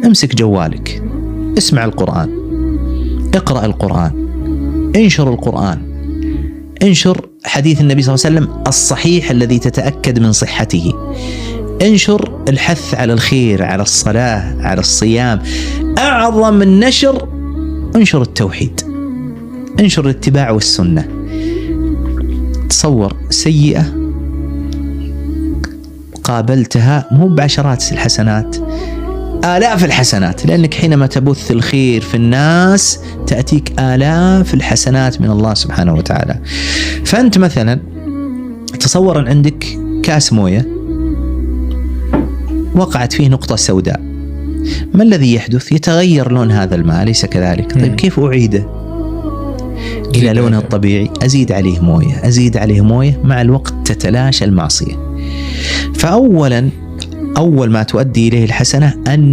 امسك جوالك، اسمع القرآن، اقرأ القرآن، انشر القرآن، انشر حديث النبي صلى الله عليه وسلم الصحيح الذي تتأكد من صحته، انشر الحث على الخير، على الصلاة، على الصيام. أعظم النشر انشر التوحيد، انشر الاتباع والسنة. تصور سيئة قابلتها مو بعشرات الحسنات، آلاف الحسنات، لأنك حينما تبث الخير في الناس تأتيك آلاف الحسنات من الله سبحانه وتعالى. فأنت مثلا تصور أن عندك كاس موية وقعت فيه نقطة سوداء، ما الذي يحدث؟ يتغير لون هذا الماء، أليس كذلك؟ طيب كيف أعيده إلى لونه الطبيعي؟ أزيد عليه موية، أزيد عليه موية، مع الوقت تتلاشى المعصية. فأولا أول ما تؤدي إليه الحسنة أن